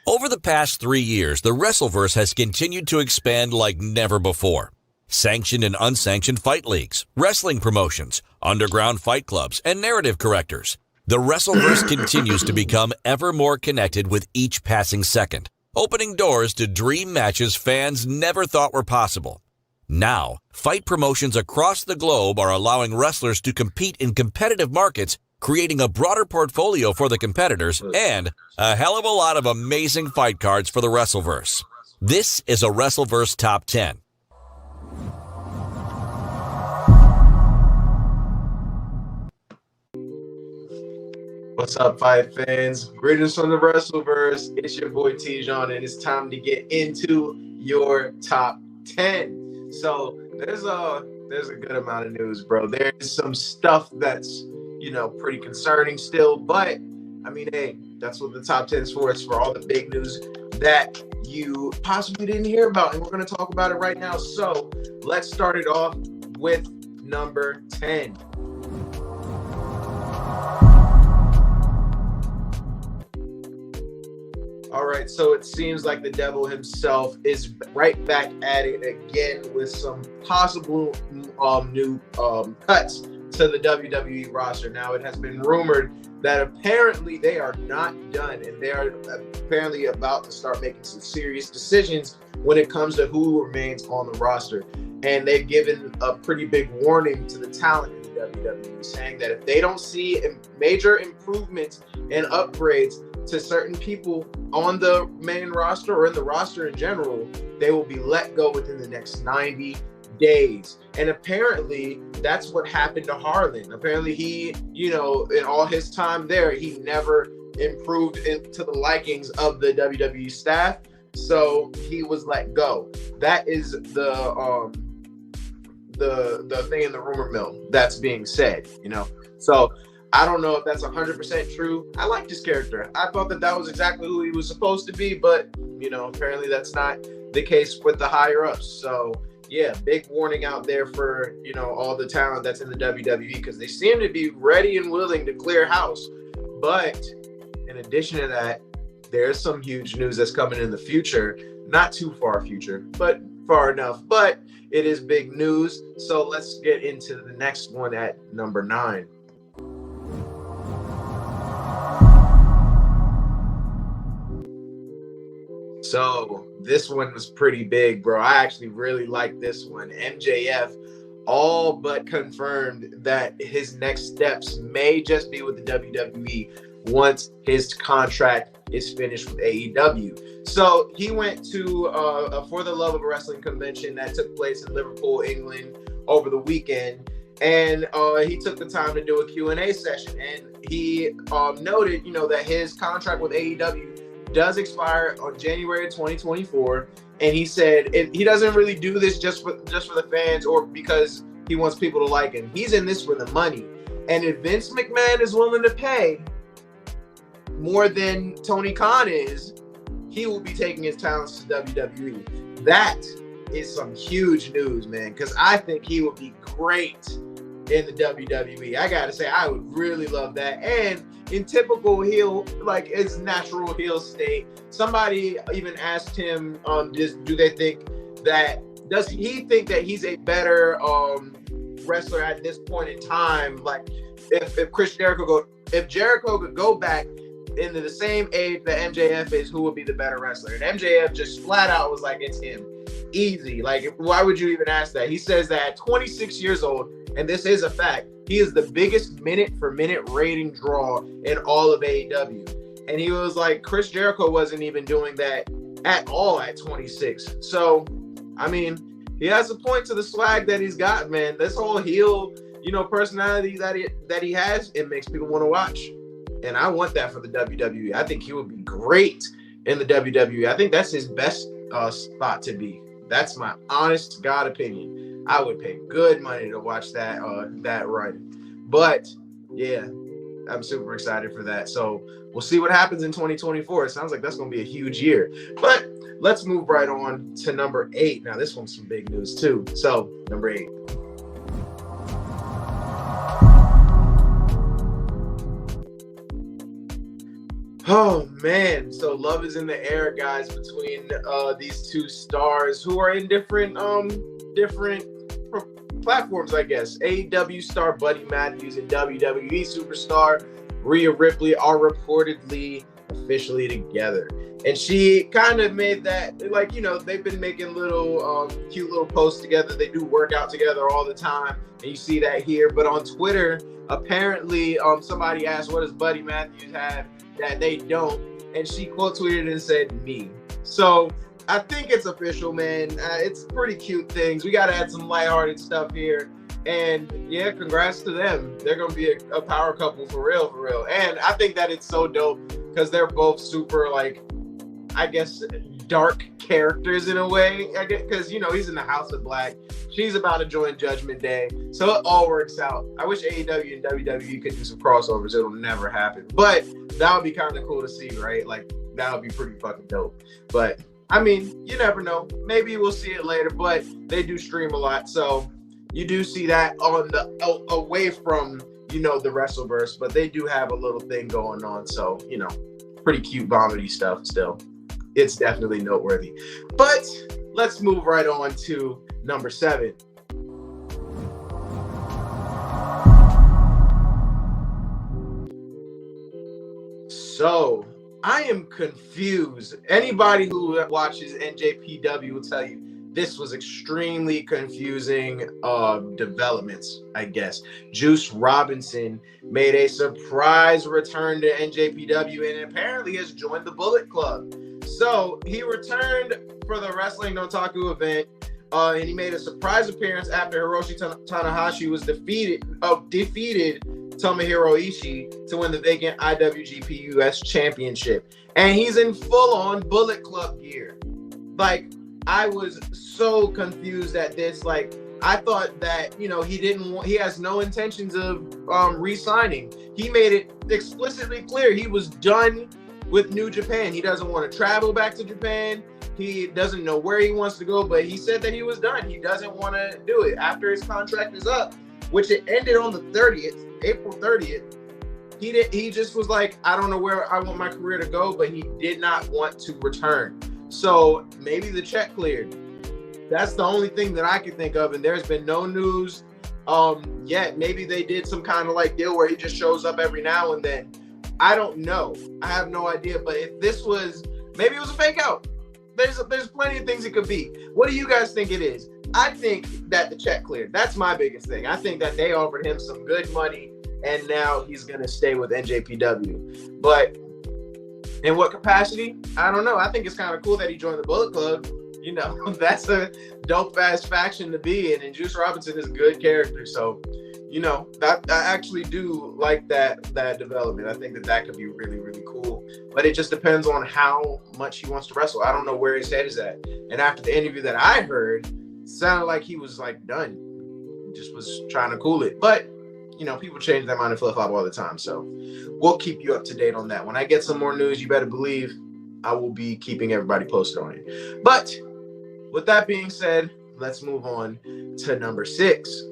Over the past 3 years, the Wrestleverse has continued to expand like never before. Sanctioned and unsanctioned fight leagues, wrestling promotions, underground fight clubs, and narrative correctors. The Wrestleverse continues to become ever more connected with each passing second, opening doors to dream matches fans never thought were possible. Now, fight promotions across the globe are allowing wrestlers to compete in competitive markets, creating a broader portfolio for the competitors and a hell of a lot of amazing fight cards for the Wrestleverse. This is a Wrestleverse Top 10. What's up, fight fans? Greetings from the Wrestleverse. It's your boy T-John, and it's time to get into your top 10. So there's a good amount of news, bro. There's some stuff that's, pretty concerning still, but I mean, hey, that's what the top 10 is for. It's for all the big news that you possibly didn't hear about, and we're going to talk about it right now. So let's start it off with number 10. All right, so it seems like the devil himself is right back at it again with some possible new cuts to the WWE roster. Now, it has been rumored that apparently they are not done, and they are apparently about to start making some serious decisions when it comes to who remains on the roster. And they've given a pretty big warning to the talent in the WWE, saying that if they don't see major improvements and upgrades to certain people on the main roster or in the roster in general, they will be let go within the next 90 days. And apparently that's what happened to Harlan. Apparently he, in all his time there, he never improved into the likings of the WWE staff. So he was let go. That is the thing in the rumor mill that's being said, So I don't know if that's 100% true. I like this character. I thought that was exactly who he was supposed to be, but, apparently that's not the case with the higher-ups. So, yeah, big warning out there for, all the talent that's in the WWE, because they seem to be ready and willing to clear house. But in addition to that, there's some huge news that's coming in the future. Not too far future, but far enough. But it is big news. So let's get into the next one at number 9. So this one was pretty big, bro. I actually really like this one. MJF all but confirmed that his next steps may just be with the WWE once his contract is finished with AEW. So he went to a For the Love of Wrestling convention that took place in Liverpool, England over the weekend. And he took the time to do a Q&A session. And he noted, that his contract with AEW does expire on January 2024, and he said he doesn't really do this just for the fans or because he wants people to like him. He's in this for the money, and if Vince McMahon is willing to pay more than Tony Khan is, he will be taking his talents to WWE. That is some huge news, man, because I think he would be great in the WWE. I gotta say, I would really love that. And in typical heel, like his natural heel state, somebody even asked him, does he think that he's a better wrestler at this point in time? Like if Jericho could go back into the same age that MJF is, who would be the better wrestler? And MJF just flat out was like, it's him. Easy. Like, why would you even ask that? He says that at 26 years old, and this is a fact, he is the biggest minute-for-minute rating draw in all of AEW. And he was like, Chris Jericho wasn't even doing that at all at 26. So, I mean, he has a point to the swag that he's got, man. This whole heel, personality that he has, it makes people want to watch. And I want that for the WWE. I think he would be great in the WWE. I think that's his best spot to be. That's my honest God opinion. I would pay good money to watch that run. But yeah, I'm super excited for that. So we'll see what happens in 2024. It sounds like that's going to be a huge year. But let's move right on to number 8. Now this one's some big news too. So number 8. Oh man, so love is in the air, guys, between these two stars who are in different platforms, I guess. AEW star Buddy Matthews and WWE superstar Rhea Ripley are reportedly officially together. And she kind of made that, like, you know, they've been making little cute little posts together. They do work out together all the time, and you see that here. But on Twitter, apparently somebody asked, what does Buddy Matthews have that they don't? And she quote tweeted and said, me. So I think it's official, man. It's pretty cute things. We got to add some lighthearted stuff here. And yeah, congrats to them. They're going to be a power couple for real, for real. And I think that it's so dope because they're both super, like, I guess, dark characters in a way. I guess because, you know, he's in the House of Black. She's about to join Judgment Day. So it all works out. I wish AEW and WWE could do some crossovers. It'll never happen. But that would be kind of cool to see, right? Like, that would be pretty fucking dope. But, I mean, you never know. Maybe we'll see it later. But they do stream a lot. So you do see that on the away from, you know, the Wrestleverse. But they do have a little thing going on. So, you know, pretty cute vomity stuff still. It's definitely noteworthy. But let's move right on to number 7. So I am confused. Anybody who watches NJPW will tell you this was extremely confusing developments, I guess. Juice Robinson made a surprise return to NJPW and apparently has joined the Bullet Club. So he returned for the Wrestling Otaku event, and he made a surprise appearance after Hiroshi Tanahashi was defeated Tomohiro Ishii to win the vacant IWGP US Championship. And he's in full-on Bullet Club gear. Like, I was so confused at this. Like, I thought that, you know, he has no intentions of re-signing. He made it explicitly clear he was done with New Japan. He doesn't want to travel back to Japan. He doesn't know where he wants to go, but he said that he was done. He doesn't want to do it after his contract is up, which it ended on the 30th, April 30th. He just was like, I don't know where I want my career to go, but he did not want to return. So maybe the check cleared. That's the only thing that I can think of, and there's been no news yet. Maybe they did some kind of like deal where he just shows up every now and then. I don't know. I have no idea. But if this was, maybe it was a fake out. There's plenty of things it could be. What do you guys think it is? I think that the check cleared. That's my biggest thing. I think that they offered him some good money, and now he's going to stay with NJPW. But in what capacity? I don't know. I think it's kind of cool that he joined the Bullet Club. You know, that's a dope-ass faction to be in, and Juice Robinson is a good character. So, you know, that I actually do like that development. I think that could be really, really cool. But it just depends on how much he wants to wrestle. I don't know where his head is at. And after the interview that I heard, it sounded like he was like done. He just was trying to cool it. But, you know, people change their mind and flip-flop all the time. So we'll keep you up to date on that. When I get some more news, you better believe I will be keeping everybody posted on it. But with that being said, let's move on to number 6.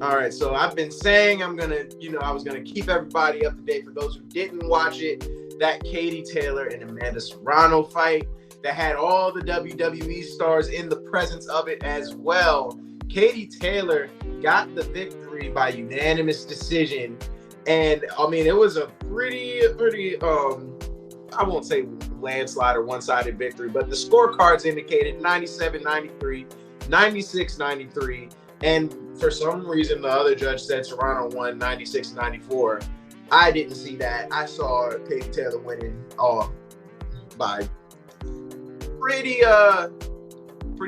All right, so I've been saying I was gonna keep everybody up to date. For those who didn't watch it, that Katie Taylor and Amanda Serrano fight that had all the WWE stars in the presence of it as well. Katie Taylor got the victory by unanimous decision. And I mean, it was a pretty, I won't say landslide or one-sided victory, but the scorecards indicated 97-93, 96-93. And for some reason, the other judge said Serrano won 96-94. I didn't see that. I saw Katie Taylor winning by pretty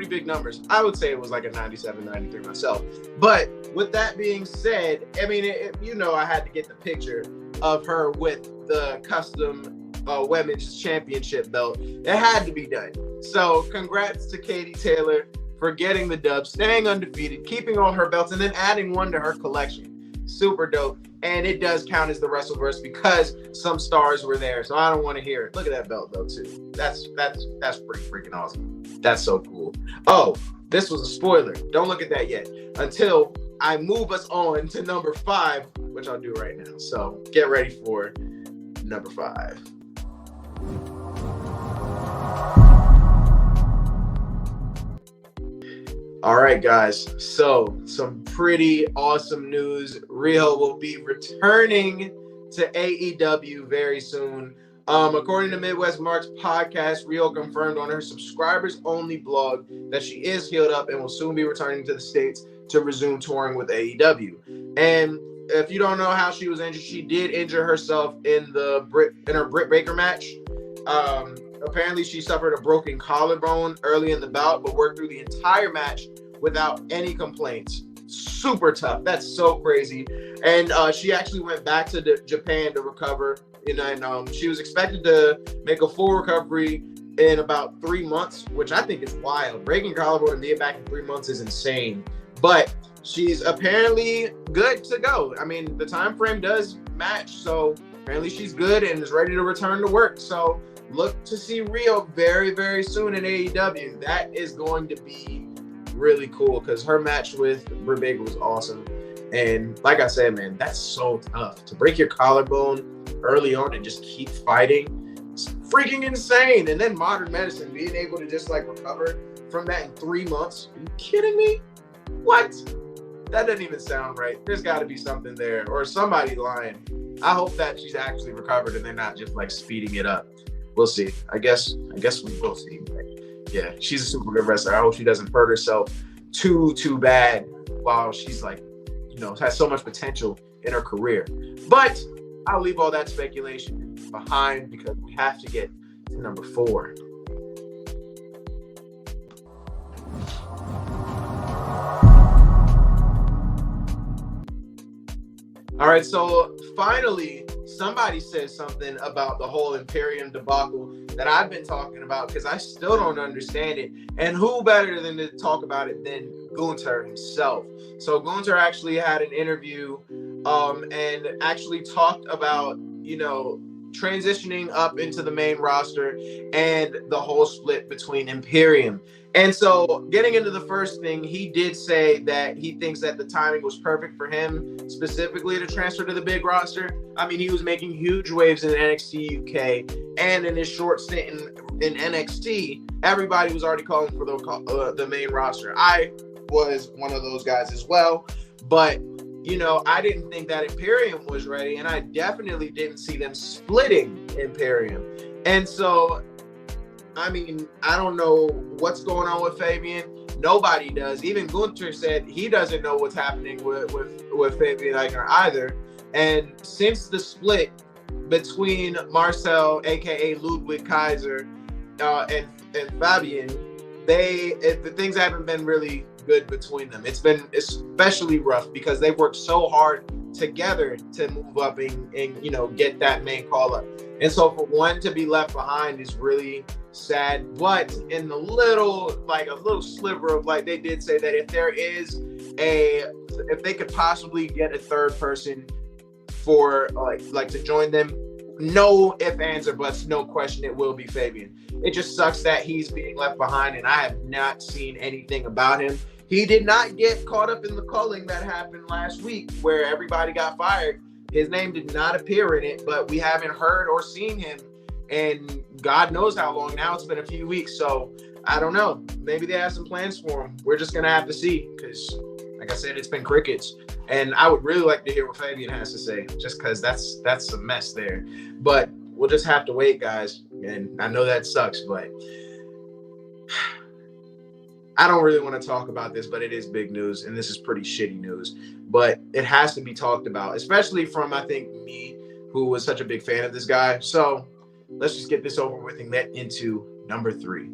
big numbers. I would say it was like a 97-93 myself. But with that being said, I mean, I had to get the picture of her with the custom women's championship belt. It had to be done. So congrats to Katie Taylor for getting the dub, staying undefeated, keeping all her belts, and then adding one to her collection. Super dope. And it does count as the Wrestleverse because some stars were there. So I don't want to hear it. Look at that belt though, too. That's pretty freaking awesome. That's so cool. Oh, this was a spoiler. Don't look at that yet until I move us on to number 5, which I'll do right now. So get ready for number 5. All right, guys. So some pretty awesome news. Rhea will be returning to AEW very soon. According to Midwest Mark's podcast, Rhea confirmed on her subscribers-only blog that she is healed up and will soon be returning to the States to resume touring with AEW. And if you don't know how she was injured, she did injure herself in her Britt Baker match. Apparently, she suffered a broken collarbone early in the bout, but worked through the entire match without any complaints. Super tough. That's so crazy. And she actually went back to Japan to recover. And she was expected to make a full recovery in about 3 months, which I think is wild. Breaking collarbone and being back in 3 months is insane. But she's apparently good to go. I mean, the time frame does match, so apparently she's good and is ready to return to work. So look to see Rhea very, very soon in AEW. That is going to be really cool because her match with Britt Baker was awesome. And like I said, man, that's so tough. To break your collarbone early on and just keep fighting, it's freaking insane. And then modern medicine, being able to just like recover from that in 3 months. Are you kidding me? What? That doesn't even sound right. There's got to be something there or somebody lying. I hope that she's actually recovered and they're not just like speeding it up. We'll see. I guess we will see. But yeah, she's a super good wrestler. I hope she doesn't hurt herself too bad while she's like, has so much potential in her career. But I'll leave all that speculation behind because we have to get to number 4. All right, so finally, somebody said something about the whole Imperium debacle that I've been talking about because I still don't understand it. And who better than to talk about it than Gunnzer himself? So Gunnzer actually had an interview and actually talked about, transitioning up into the main roster and the whole split between Imperium. And so getting into the first thing, he did say that he thinks that the timing was perfect for him specifically to transfer to the big roster. I mean, he was making huge waves in NXT UK and in his short stint in NXT, everybody was already calling for the main roster. I was one of those guys as well, but I didn't think that Imperium was ready, and I definitely didn't see them splitting Imperium. And so, I mean, I don't know what's going on with Fabian. Nobody does. Even Gunther said he doesn't know what's happening with Fabian Eichner either. And since the split between Marcel, aka Ludwig Kaiser, and Fabian, the things haven't been really good between them. It's been especially rough because they worked so hard together to move up and get that main call up. And so for one to be left behind is really sad. But in a little sliver of they did say that if they could possibly get a third person for to join them, no ifs, ands, or buts, no question, it will be Fabian. It just sucks that he's being left behind, and I have not seen anything about him. He did not get caught up in the culling that happened last week where everybody got fired. His name did not appear in it, but we haven't heard or seen him, and God knows how long now. It's been a few weeks, so I don't know. Maybe they have some plans for him. We're just going to have to see because, like I said, it's been crickets. And I would really like to hear what Fabian has to say, just because that's a mess there. But we'll just have to wait, guys. And I know that sucks, but I don't really want to talk about this, but it is big news, and this is pretty shitty news. But it has to be talked about, especially from, I think, me, who was such a big fan of this guy. So let's just get this over with and get into number 3.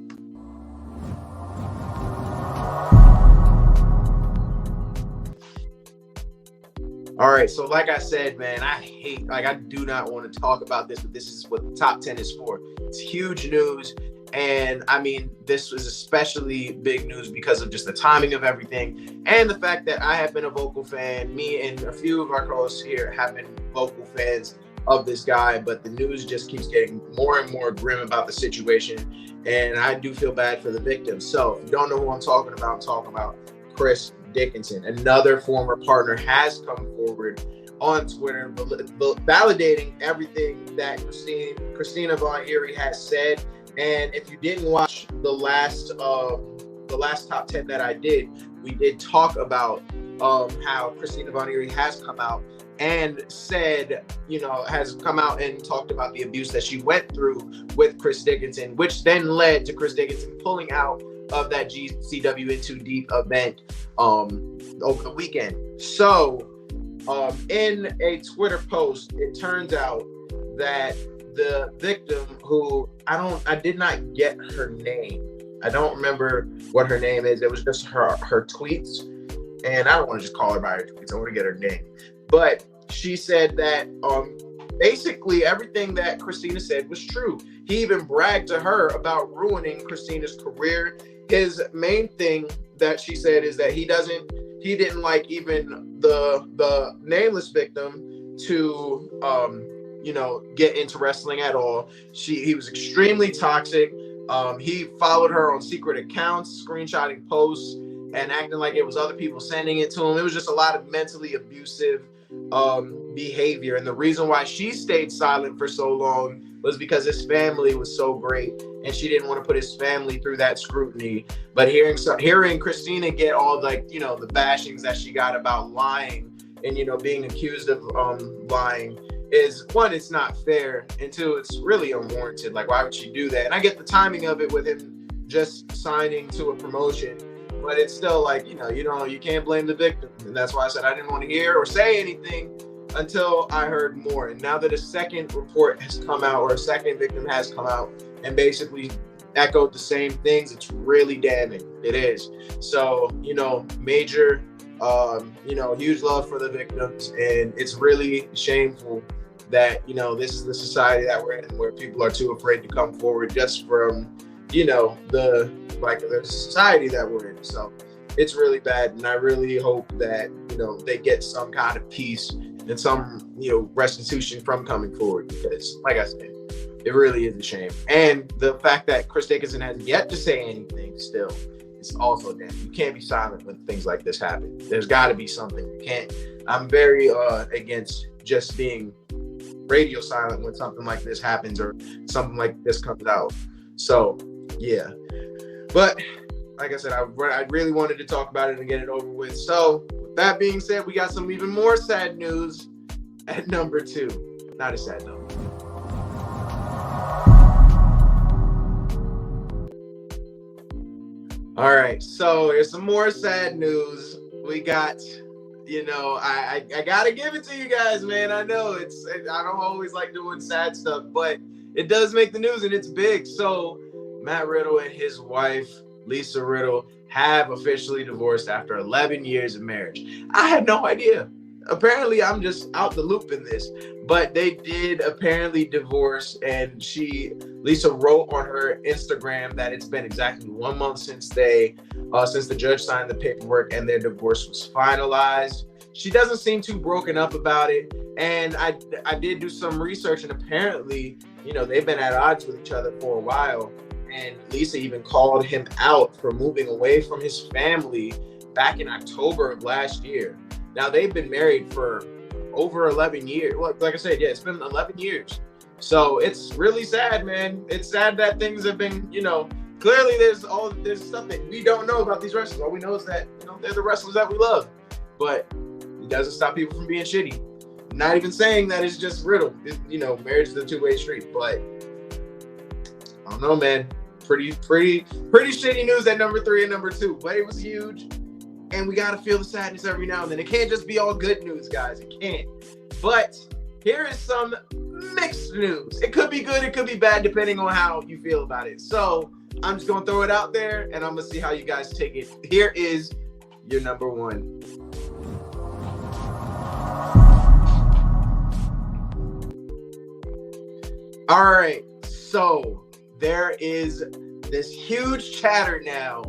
All right, so like I said, man, I do not want to talk about this, but this is what the top 10 is for. It's huge news. And I mean, this was especially big news because of just the timing of everything and the fact that I have been a vocal fan. Me and a few of our co-hosts here have been vocal fans of this guy, but the news just keeps getting more and more grim about the situation, and I do feel bad for the victims. So if you don't know who I'm talking about Chris Dickinson. Another former partner has come forward on Twitter validating everything that Christina Von Eerie has said. And if you didn't watch the last top 10 that I did, we did talk about how Christina Von Eerie has come out and said, has come out and talked about the abuse that she went through with Chris Dickinson, which then led to Chris Dickinson pulling out of that GCW In Too Deep event over the weekend. So in a Twitter post, it turns out that the victim, who I did not get her name. I don't remember what her name is. It was just her tweets. And I don't want to just call her by her tweets. I want to get her name. But she said that basically everything that Christina said was true. He even bragged to her about ruining Christina's career. His main thing that she said is that he didn't like even the nameless victim to get into wrestling at all. He was extremely toxic. He followed her on secret accounts, screenshotting posts and acting like it was other people sending it to him. It was just a lot of mentally abusive behavior. And the reason why she stayed silent for so long was because his family was so great and she didn't want to put his family through that scrutiny. But hearing Christina get all the bashings that she got about lying and being accused of lying is, one, it's not fair, and two, it's really unwarranted. Like, why would she do that? And I get the timing of it with him just signing to a promotion, but it's still like, you can't blame the victim. And that's why I said I didn't want to hear or say anything until I heard more. And now that a second report has come out, or a second victim has come out and basically echoed the same things, it's really damning. It is. So, major, huge love for the victims. And it's really shameful that, this is the society that we're in, where people are too afraid to come forward just from, the society that we're in. So it's really bad. And I really hope that, they get some kind of peace and some, restitution from coming forward, because like I said, it really is a shame. And the fact that Chris Dickinson has yet to say anything still is also damn. You can't be silent when things like this happen. There's got to be something. I'm very against just being radio silent when something like this happens or something like this comes out. So yeah, but like I said, I really wanted to talk about it and get it over with. So with that being said, we got some even more sad news at number 2. Not a sad note. All right, so here's some more sad news. We got, I gotta give it to you guys, man. I know I don't always like doing sad stuff, but it does make the news and it's big. So Matt Riddle and his wife, Lisa Riddle, have officially divorced after 11 years of marriage. I had no idea. Apparently, I'm just out the loop in this, but they did apparently divorce, and Lisa wrote on her Instagram that it's been exactly 1 month since the judge signed the paperwork and their divorce was finalized. She doesn't seem too broken up about it, and I did do some research, and apparently, they've been at odds with each other for a while, and Lisa even called him out for moving away from his family back in October of last year. Now, they've been married for over 11 years. Well, like I said, yeah, it's been 11 years. So it's really sad, man. It's sad that things have been, clearly there's stuff that we don't know about these wrestlers. All we know is that, they're the wrestlers that we love. But it doesn't stop people from being shitty. Not even saying that it's just Riddle. Marriage is a two-way street. But I don't know, man. Pretty shitty news at number 3 and number 2. But it was huge. And we got to feel the sadness every now and then. It can't just be all good news, guys. It can't. But here is some mixed news. It could be good. It could be bad, depending on how you feel about it. So I'm just going to throw it out there, and I'm going to see how you guys take it. Here is your number 1. All right. So there is this huge chatter now.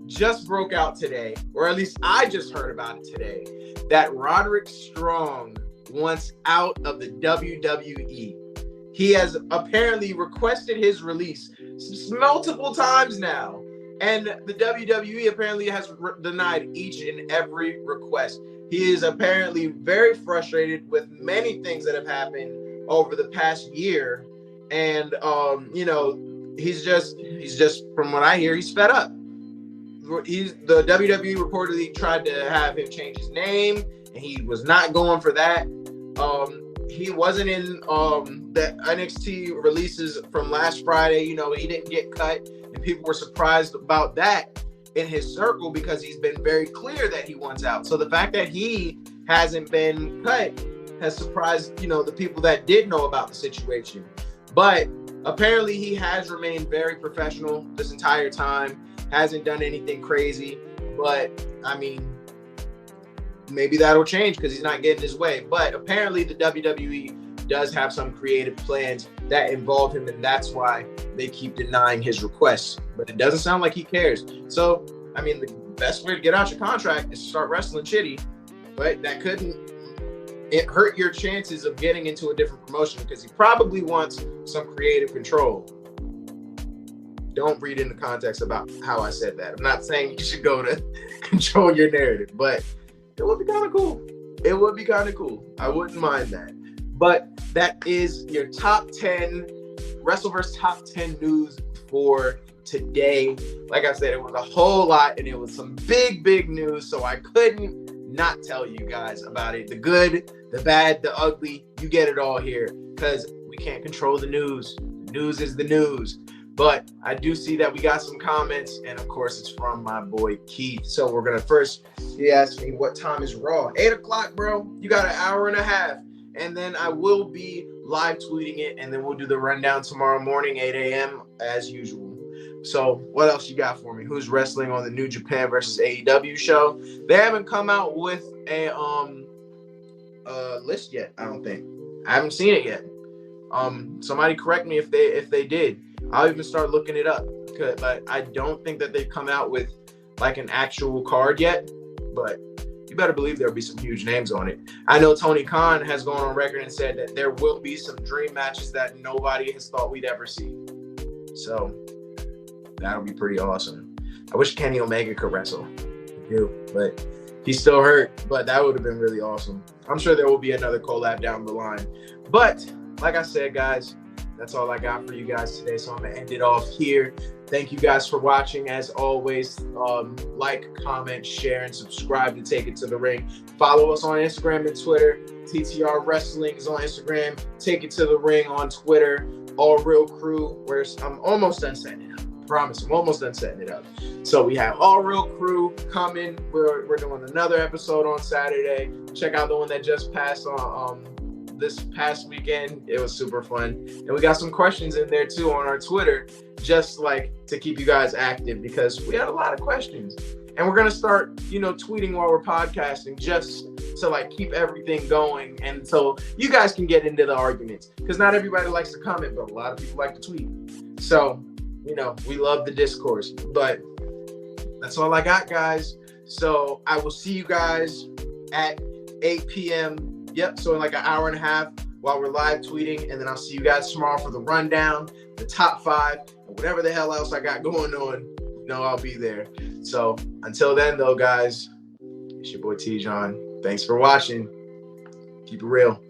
Just broke out today, or at least I just heard about it today, that Roderick Strong wants out of the WWE. He has apparently requested his release multiple times now. And the WWE apparently has denied each and every request. He is apparently very frustrated with many things that have happened over the past year. And, he's just, from what I hear, he's fed up. The WWE reportedly tried to have him change his name, and he was not going for that. He wasn't in the NXT releases from last Friday. He didn't get cut, and people were surprised about that in his circle because he's been very clear that he wants out. So the fact that he hasn't been cut has surprised, the people that did know about the situation. But apparently he has remained very professional this entire time, hasn't done anything crazy. But, maybe that'll change because he's not getting his way. But apparently the WWE does have some creative plans that involve him, and that's why they keep denying his requests. But it doesn't sound like he cares. So, the best way to get out your contract is to start wrestling shitty. But that couldn't hurt your chances of getting into a different promotion because he probably wants some creative control. Don't read into context about how I said that. I'm not saying you should go to control your narrative, but it would be kind of cool. It would be kind of cool. I wouldn't mind that. But that is your top 10 Wrestleverse top 10 news for today. Like I said, it was a whole lot, and it was some big news, so I couldn't not tell you guys about it. The good, the bad, the ugly, you get it all here because we can't control the news. The news is the news. But I do see that we got some comments, and of course it's from my boy Keith. So we're gonna first, he asked me what time is Raw. 8 o'clock, bro. You got an hour and a half. And then I will be live tweeting it, and then we'll do the rundown tomorrow morning, 8 a.m. as usual. So what else you got for me? Who's wrestling on the New Japan versus AEW show? They haven't come out with a list yet, I don't think. I haven't seen it yet. Somebody correct me if they did. I'll even start looking it up. But I don't think that they've come out with like an actual card yet. But you better believe there'll be some huge names on it. I know Tony Khan has gone on record and said that there will be some dream matches that nobody has thought we'd ever see. So that'll be pretty awesome. I wish Kenny Omega could wrestle. I do, but he's still hurt. But that would have been really awesome. I'm sure there will be another collab down the line. But like I said, guys, that's all I got for you guys today. So I'm going to end it off here. Thank you guys for watching. As always, like, comment, share, and subscribe to Take It to the Ring. Follow us on Instagram and Twitter. TTR Wrestling is on Instagram. Take It to the Ring on Twitter. All Real Crew, where I'm almost done setting it up. I promise, I'm almost done setting it up. So we have All Real Crew coming. We're doing another episode on Saturday. Check out the one that just passed on this past weekend. It was super fun, and we got some questions in there too on our Twitter, just like to keep you guys active because we had a lot of questions, and we're gonna start tweeting while we're podcasting just to like keep everything going, and so you guys can get into the arguments because not everybody likes to comment, but a lot of people like to tweet. So we love the discourse. But that's all I got, guys. So I will see you guys at 8 p.m. Yep, so in like an hour and a half while we're live tweeting, and then I'll see you guys tomorrow for the rundown, the top 5, and whatever the hell else I got going on, I'll be there. So until then, though, guys, it's your boy T-John. Thanks for watching. Keep it real.